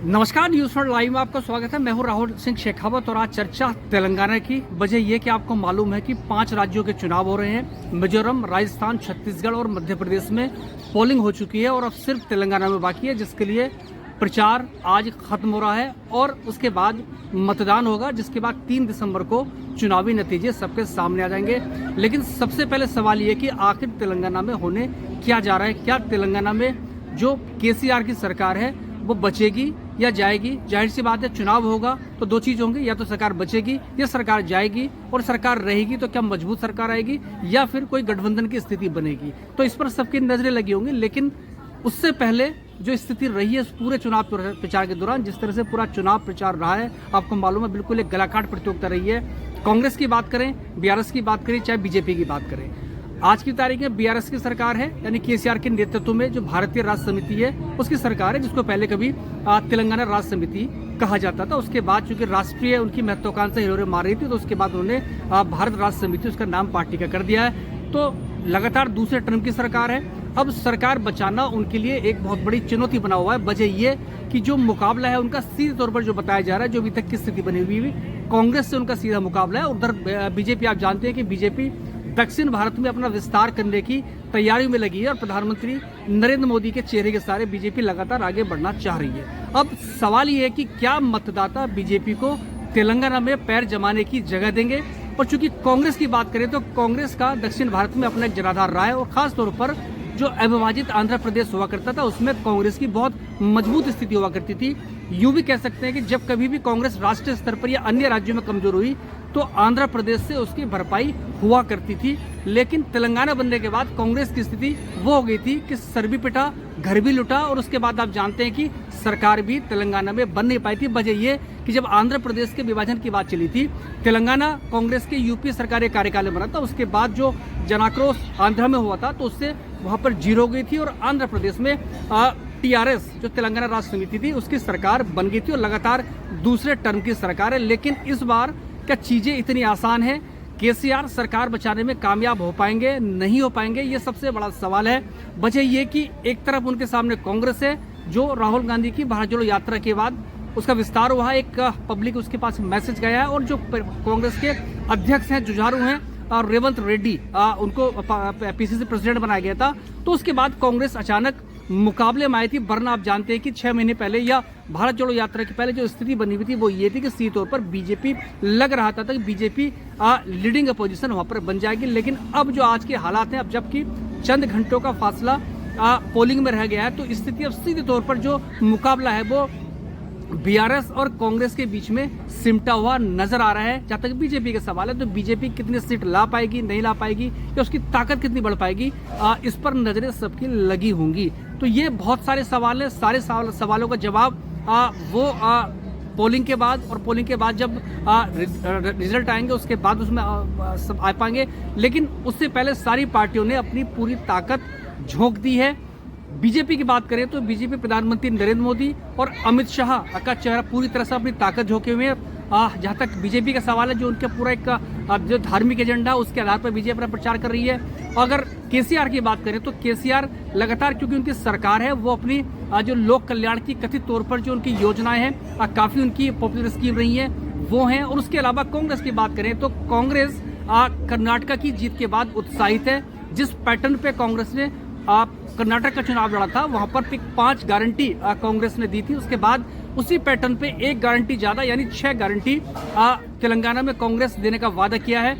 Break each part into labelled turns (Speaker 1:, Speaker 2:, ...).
Speaker 1: नमस्कार, news for live में आपका स्वागत है। मैं हूं राहुल सिंह शेखावत और आज चर्चा तेलंगाना की। वजह यह कि आपको मालूम है कि 5 राज्यों के चुनाव हो रहे हैं। मिजोरम, राजस्थान, छत्तीसगढ़ और मध्य प्रदेश में पोलिंग हो चुकी है और अब सिर्फ तेलंगाना में बाकी है, जिसके लिए प्रचार आज खत्म हो रहा है और उसके बाद मतदान होगा, जिसके बाद 3 दिसंबर को चुनावी नतीजे सबके सामने आ जाएंगे। लेकिन सबसे पहले सवाल ये कि आखिर तेलंगाना में होने क्या जा रहा है। क्या तेलंगाना में जो केसीआर की सरकार है वो बचेगी या जाएगी? जाहिर सी बात है, चुनाव होगा तो 2 चीज होंगी, या तो सरकार बचेगी या सरकार जाएगी। और सरकार रहेगी तो क्या मजबूत सरकार आएगी या फिर कोई गठबंधन की स्थिति बनेगी? तो इस पर सबकी नजरें लगी होंगी। लेकिन उससे पहले जो स्थिति रही है पूरे चुनाव प्रचार के दौरान, जिस तरह से पूरा चुनाव प्रचार रहा है, आपको मालूम है बिल्कुल एक गलाकाट प्रतियोगिता रही है। कांग्रेस की बात करें, बीआरएस की बात करें, चाहे बीजेपी की बात करें, आज की तारीख में बीआरएस की सरकार है, यानी केसीआर के नेतृत्व में जो भारतीय राष्ट्र समिति है उसकी सरकार है, जिसको पहले कभी तेलंगाना राष्ट्र समिति कहा जाता था। उसके बाद चूंकि राष्ट्रीय उनकी महत्वाकांक्षा हिलोरे मार रही थी, तो उसके बाद उन्होंने भारत राष्ट्र समिति उसका नाम पार्टी का कर दिया है। तो लगातार दूसरे टर्म की सरकार है। अब सरकार बचाना उनके लिए एक बहुत बड़ी चुनौती बना हुआ है। वजह ये कि जो मुकाबला है उनका सीधे तौर पर जो बताया जा रहा है, जो अभी तक की स्थिति बनी हुई कांग्रेस से उनका सीधा मुकाबला है। उधर बीजेपी, आप जानते हैं कि बीजेपी दक्षिण भारत में अपना विस्तार करने की तैयारी में लगी है और प्रधानमंत्री नरेंद्र मोदी के चेहरे के सारे बीजेपी लगातार आगे बढ़ना चाह रही है। अब सवाल ये है कि क्या मतदाता बीजेपी को तेलंगाना में पैर जमाने की जगह देंगे? और चूंकि कांग्रेस की बात करें तो कांग्रेस का दक्षिण भारत में अपना एक जनाधार रहा है और खास तौर पर जो अविभाजित आंध्र प्रदेश हुआ करता था उसमें कांग्रेस की बहुत मजबूत स्थिति हुआ करती थी। यूं भी कह सकते हैं कि जब कभी भी कांग्रेस राष्ट्रीय स्तर पर या अन्य राज्यों में कमजोर हुई तो आंध्र प्रदेश से उसकी भरपाई हुआ करती थी। लेकिन तेलंगाना बनने के बाद कांग्रेस की स्थिति वो हो गई थी कि सर भी पिटा, घर भी लुटा और उसके बाद आप जानते हैं कि सरकार भी तेलंगाना में बन नहीं पाई थी। वजह ये कि जब आंध्र प्रदेश के विभाजन की बात चली थी, तेलंगाना कांग्रेस के यूपी सरकारी कार्यकाल बना था, उसके बाद जो जनाक्रोश आंध्र में हुआ था तो उससे वहां पर जीरो हो गई थी और आंध्र प्रदेश में टीआरएस जो तेलंगाना राष्ट्र समिति थी उसकी सरकार बन गई थी और लगातार दूसरे टर्म की सरकार है। लेकिन इस बार क्या चीजें इतनी आसान है? केसीआर सरकार बचाने में कामयाब हो पाएंगे, नहीं हो पाएंगे? ये सबसे बड़ा सवाल है। वजह ये कि एक तरफ उनके सामने कांग्रेस है, जो राहुल गांधी की भारत जोड़ो यात्रा के बाद उसका विस्तार हुआ है, एक पब्लिक उसके पास मैसेज गया है और जो कांग्रेस के अध्यक्ष हैं, जुझारू हैं और रेवंत रेड्डी, उनको पीसीसी प्रेसिडेंट बनाया गया था। तो उसके बाद कांग्रेस अचानक मुकाबले में आई थी। वरना आप जानते हैं कि 6 महीने पहले या भारत जोड़ो यात्रा के पहले जो स्थिति बनी हुई थी वो ये थी कि सीधे तौर पर बीजेपी लग रहा था कि बीजेपी लीडिंग अपोजिशन वहां पर बन जाएगी। लेकिन अब जो आज के हालात हैं, अब जबकि चंद घंटों का फासला पोलिंग में रह गया है, तो स्थिति अब सीधे तौर पर जो मुकाबला है वो बीआरएस और कांग्रेस के बीच में सिमटा हुआ नजर आ रहा है। जहां तक बीजेपी का सवाल है तो बीजेपी कितनी सीट ला पाएगी, नहीं ला पाएगी, या उसकी ताकत कितनी बढ़ पाएगी, इस पर नजरें सबकी लगी होंगी। तो ये बहुत सारे सवाल हैं। सारे सवालों का जवाब वो पोलिंग के बाद, और पोलिंग के बाद जब रिजल्ट आएंगे उसके बाद उसमें सब आ पाएंगे। लेकिन उससे पहले सारी पार्टियों ने अपनी पूरी ताकत झोंक दी है। बीजेपी की बात करें तो बीजेपी प्रधानमंत्री नरेंद्र मोदी और अमित शाह का चेहरा पूरी तरह से अपनी ताकत झोंके हुए हैं। जहां तक बीजेपी का सवाल है, जो उनका पूरा एक जो धार्मिक एजेंडा उसके आधार पर बीजेपी अपना प्रचार कर रही है। अगर केसीआर की बात करें तो केसीआर लगातार, क्योंकि उनकी सरकार है, वो अपनी जो लोक कल्याण की कथित तौर पर जो उनकी योजनाएं हैं, काफी उनकी पॉपुलर स्कीम रही है वो हैं। और उसके अलावा कांग्रेस की बात करें तो कांग्रेस कर्नाटक की जीत के बाद उत्साहित है। जिस पैटर्न पे कांग्रेस ने कर्नाटक का चुनाव लड़ा था वहां पर 5 गारंटी कांग्रेस ने दी थी, उसके बाद उसी पैटर्न पे 1 गारंटी ज्यादा यानी 6 गारंटी तेलंगाना में कांग्रेस देने का वादा किया है।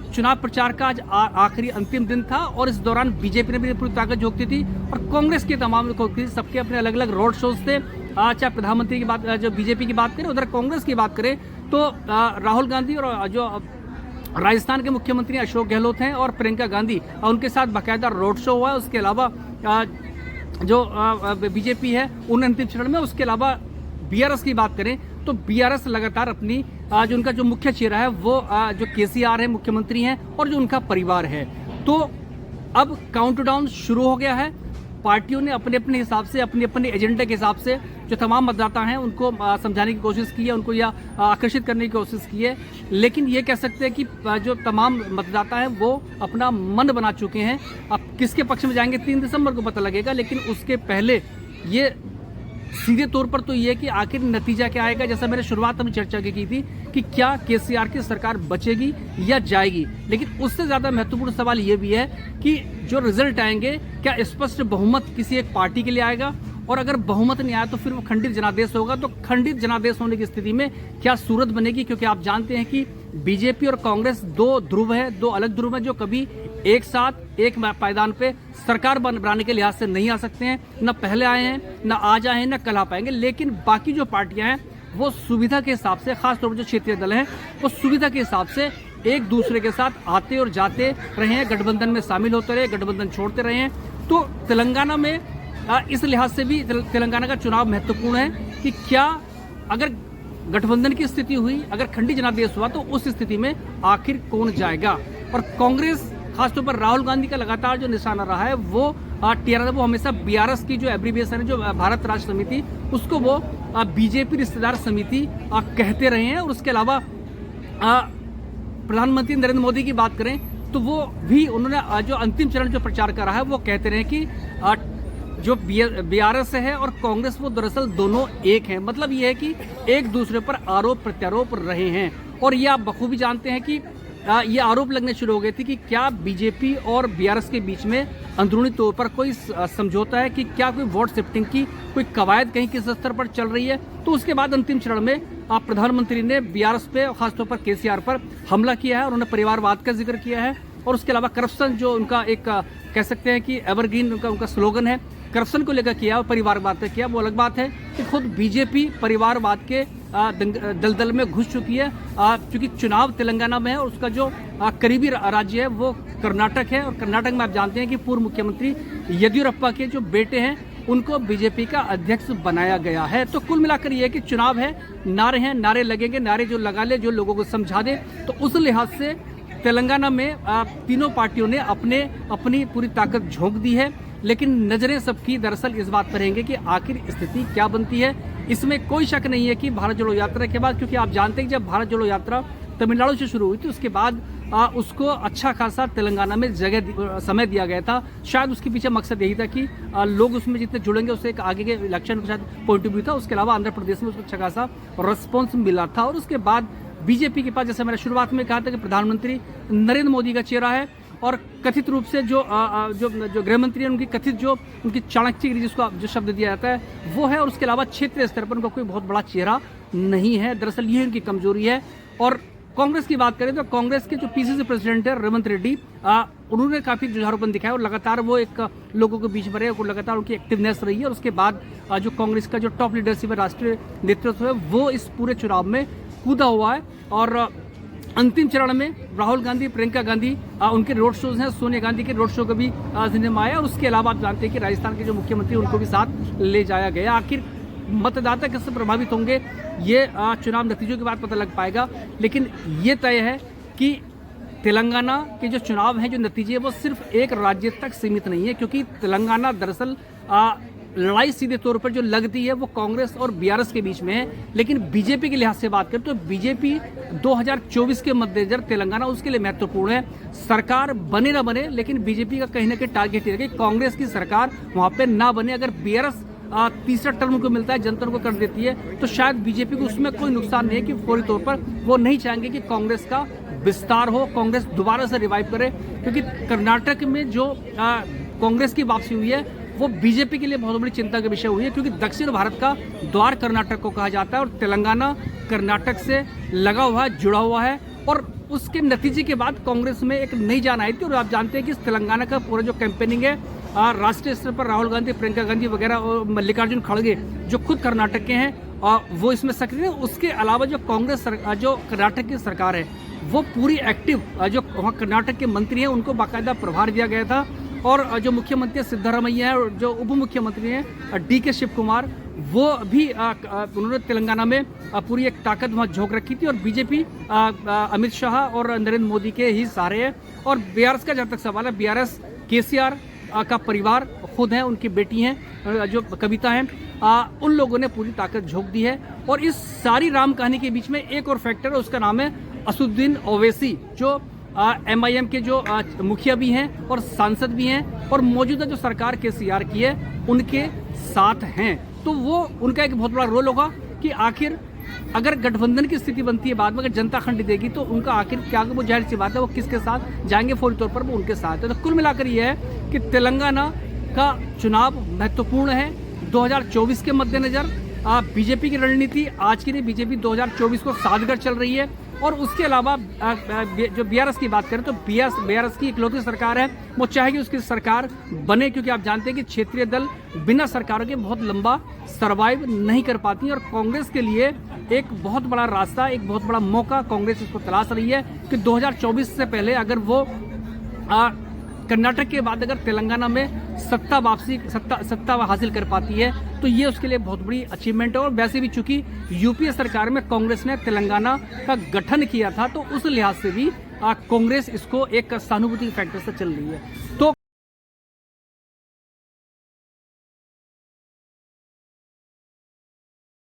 Speaker 1: चुनाव प्रचार का आज आखिरी अंतिम दिन था और इस दौरान बीजेपी ने भी पूरी ताकत झोंकती थी और कांग्रेस के तमाम सबके अपने अलग अलग रोड शोज थे। चाहे प्रधानमंत्री की बात, जो बीजेपी की बात करें, उधर कांग्रेस की बात करें तो राहुल गांधी और जो राजस्थान के मुख्यमंत्री अशोक गहलोत हैं और प्रियंका गांधी, उनके साथ बाकायदा रोड शो हुआ है। उसके अलावा जो बीजेपी है उन अंतिम चरण में। उसके अलावा बीआरएस की बात करें तो बीआरएस लगातार अपनी जो उनका जो मुख्य चेहरा है वो जो केसीआर है, मुख्यमंत्री हैं, और जो उनका परिवार है। तो अब काउंटडाउन शुरू हो गया है। पार्टियों ने अपने अपने हिसाब से, अपने अपने एजेंडे के हिसाब से जो तमाम मतदाता हैं उनको समझाने की कोशिश की है, उनको या आकर्षित करने की कोशिश की है। लेकिन ये कह सकते हैं कि जो तमाम मतदाता हैं वो अपना मन बना चुके हैं। अब किसके पक्ष में जाएंगे 3 दिसंबर को पता लगेगा, लेकिन उसके पहले ये सीधे तौर पर तो ये है कि आखिर नतीजा क्या आएगा। जैसा मैंने शुरुआत में चर्चा की थी कि क्या केसीआर की सरकार बचेगी या जाएगी, लेकिन उससे ज्यादा महत्वपूर्ण सवाल ये भी है कि जो रिजल्ट आएंगे क्या स्पष्ट बहुमत किसी एक पार्टी के लिए आएगा, और अगर बहुमत नहीं आया तो फिर वो खंडित जनादेश होगा। तो खंडित जनादेश होने की स्थिति में क्या सूरत बनेगी, क्योंकि आप जानते हैं कि बीजेपी और कांग्रेस दो ध्रुव है, दो अलग ध्रुव है जो कभी एक साथ एक पायदान पे सरकार बनाने के लिहाज से नहीं आ सकते हैं, न पहले आए हैं, न आज आए हैं, न कल आ पाएंगे। लेकिन बाकी जो पार्टियां हैं वो सुविधा के हिसाब से, खासतौर पर जो क्षेत्रीय दल हैं वो सुविधा के हिसाब से एक दूसरे के साथ आते और जाते रहे हैं, गठबंधन में शामिल होते रहे, गठबंधन छोड़ते रहे हैं। तो तेलंगाना में इस लिहाज से भी तेलंगाना का चुनाव महत्वपूर्ण है कि क्या अगर गठबंधन की स्थिति हुई, अगर खंडी जनादेश हुआ, तो उस स्थिति में आखिर कौन जाएगा। और कांग्रेस खासतौर पर राहुल गांधी का लगातार जो निशाना रहा है वो टीआरएस, वो हमेशा बीआरएस की जो एब्रीविएशन है, जो भारत राष्ट्र समिति, उसको वो बीजेपी रिश्तेदार समिति कहते रहे हैं। और उसके अलावा प्रधानमंत्री नरेंद्र मोदी की बात करें तो वो भी उन्होंने जो अंतिम चरण जो प्रचार करा है वो कहते रहे कि जो बीआरएस है और कांग्रेस वो दरअसल दोनों एक हैं। मतलब ये है कि एक दूसरे पर आरोप प्रत्यारोप रहे हैं। और ये आप बखूबी जानते हैं कि ये आरोप लगने शुरू हो गए थे कि क्या बीजेपी और बीआरएस के बीच में अंदरूनी तौर पर कोई समझौता है, कि क्या कोई वोट शिफ्टिंग की कोई कवायद कहीं किस स्तर पर चल रही है। तो उसके बाद अंतिम चरण में प्रधानमंत्री ने बीआरएस पे और खासतौर पर केसीआर पर हमला किया है, उन्होंने परिवारवाद का जिक्र किया है। और उसके अलावा करप्शन जो उनका एक कह सकते हैं कि एवरग्रीन उनका स्लोगन है, करप्शन को लेकर किया और परिवारवाद पे किया। वो अलग बात है कि खुद बीजेपी परिवारवाद के दलदल में घुस चुकी है, क्योंकि चुनाव तेलंगाना में है और उसका जो करीबी राज्य है वो कर्नाटक है। और कर्नाटक में आप जानते हैं कि पूर्व मुख्यमंत्री येदियुरप्पा के जो बेटे हैं उनको बीजेपी का अध्यक्ष बनाया गया है। तो कुल मिलाकर ये है कि चुनाव है, नारे हैं, नारे लगेंगे, नारे जो लगा ले, जो लोगों को समझा दे। तो उस लिहाज से तेलंगाना में तीनों पार्टियों ने अपनी पूरी ताकत झोंक दी है। लेकिन नजरें सबकी दरअसल इस बात पर रहेंगे कि आखिर स्थिति क्या बनती है। इसमें कोई शक नहीं है कि भारत जोड़ो यात्रा के बाद, क्योंकि आप जानते हैं कि जब भारत जोड़ो यात्रा तमिलनाडु से शुरू हुई थी उसके बाद उसको अच्छा खासा तेलंगाना में समय दिया गया था। शायद उसके पीछे मकसद यही था कि लोग उसमें जितने जुड़ेंगे उससे एक आगे के इलेक्शन का शायद पॉइंट ऑफ व्यू था। उसके अलावा आंध्र प्रदेश में उसको अच्छा खासा रिस्पॉन्स मिला था। और उसके बाद बीजेपी के पास, जैसे मैंने शुरुआत में कहा था कि प्रधानमंत्री नरेंद्र मोदी का चेहरा है, और कथित रूप से जो गृह मंत्री है उनकी कथित जो उनकी चाणक्यगिरी जिसको जो शब्द दिया जाता है वो है। और उसके अलावा क्षेत्रीय स्तर पर उनका कोई बहुत बड़ा चेहरा नहीं है। दरअसल ये उनकी कमजोरी है। और कांग्रेस की बात करें तो कांग्रेस के जो पीसीसी प्रेसिडेंट है रेवंत रेड्डी, उन्होंने काफी जुझारूपन दिखाया और लगातार वो एक लोगों के बीच में रहे, लगातार उनकी एक्टिवनेस रही है। और उसके बाद जो कांग्रेस का जो टॉप लीडरशिप है, राष्ट्रीय नेतृत्व है, वो इस पूरे चुनाव में कूदा हुआ है। और अंतिम चरण में राहुल गांधी, प्रियंका गांधी, उनके रोड शोज हैं, सोनिया गांधी के रोड शो का भी सिनेमा आया। और उसके अलावा आप जानते हैं कि राजस्थान के जो मुख्यमंत्री उनको भी साथ ले जाया गया। आखिर मतदाता किससे प्रभावित होंगे ये चुनाव नतीजों के बाद पता लग पाएगा। लेकिन ये तय है कि तेलंगाना के जो चुनाव हैं, जो नतीजे, वो सिर्फ एक राज्य तक सीमित नहीं है, क्योंकि तेलंगाना दरअसल लड़ाई सीधे तौर पर जो लगती है वो कांग्रेस और बीआरएस के बीच में है। लेकिन बीजेपी के लिहाज से बात करें तो बीजेपी 2024 के मद्देनजर तेलंगाना उसके लिए महत्वपूर्ण है। सरकार बने ना बने, लेकिन बीजेपी का कहीं ना कहीं टारगेट है कि कांग्रेस की सरकार वहां पे ना बने। अगर बीआरएस तीसरा टर्म को मिलता है, जनता को कर देती है, तो शायद बीजेपी को उसमें कोई नुकसान नहीं है, कि फौरी तौर पर वो नहीं चाहेंगे कि कांग्रेस का विस्तार हो, कांग्रेस दोबारा से रिवाइव करे। क्योंकि कर्नाटक में जो कांग्रेस की वापसी हुई है वो बीजेपी के लिए बहुत बड़ी चिंता का विषय हुई है, क्योंकि दक्षिण भारत का द्वार कर्नाटक को कहा जाता है और तेलंगाना कर्नाटक से लगा हुआ है, जुड़ा हुआ है। और उसके नतीजे के बाद कांग्रेस में एक नई जान आई थी। और आप जानते हैं कि तेलंगाना का पूरा जो कैंपेनिंग है राष्ट्रीय स्तर पर राहुल गांधी, प्रियंका गांधी वगैरह और मल्लिकार्जुन खड़गे जो खुद कर्नाटक के हैं वो इसमें सक्रिय है। उसके अलावा जो कांग्रेस जो कर्नाटक की सरकार है वो पूरी एक्टिव, जो वहाँ कर्नाटक के मंत्री हैं उनको बाकायदा प्रभार दिया गया था। और जो मुख्यमंत्री सिद्धरामैया है और जो उप मुख्यमंत्री हैं डीके शिव कुमार, वो भी उन्होंने तेलंगाना में पूरी एक ताकत वहाँ झोंक रखी थी। और बीजेपी अमित शाह और नरेंद्र मोदी के ही सहारे है। और बीआरएस का जहाँ तक सवाल है, बीआरएस केसीआर का परिवार खुद है, उनकी बेटी हैं जो कविता हैं, उन लोगों ने पूरी ताकत झोंक दी है। और इस सारी राम कहानी के बीच में एक और फैक्टर है, उसका नाम है असदुद्दीन ओवैसी, जो एमआईएम के जो मुखिया भी हैं और सांसद भी हैं और मौजूदा जो सरकार केसीआर की है उनके साथ हैं। तो वो उनका एक बहुत बड़ा रोल होगा कि आखिर अगर गठबंधन की स्थिति बनती है बाद में, अगर जनता खंड देगी तो उनका आखिर क्या, वो जाहिर सी बात है वो किसके साथ जाएंगे, फौरी तौर पर वो उनके साथ है। तो कुल मिलाकर ये है कि तेलंगाना का चुनाव महत्वपूर्ण है 2024 के मद्देनजर। बीजेपी की रणनीति आज की नहीं, बीजेपी 2024 को साध कर चल रही है। और उसके अलावा जो बीआरएस की बात करें तो बीआरएस की इकलौती सरकार है, वो चाहेगी उसकी सरकार बने, क्योंकि आप जानते हैं कि क्षेत्रीय दल बिना सरकारों के बहुत लंबा सरवाइव नहीं कर पाती। और कांग्रेस के लिए एक बहुत बड़ा रास्ता, एक बहुत बड़ा मौका कांग्रेस इसको तलाश रही है कि 2024 से पहले अगर वो कर्नाटक के बाद अगर तेलंगाना में सत्ता हासिल कर पाती है तो ये उसके लिए बहुत बड़ी अचीवमेंट है। और वैसे भी चूंकि यूपीए सरकार में कांग्रेस ने तेलंगाना का गठन किया था, तो उस लिहाज से भी कांग्रेस इसको एक सहानुभूति फैक्टर से चल रही है। तो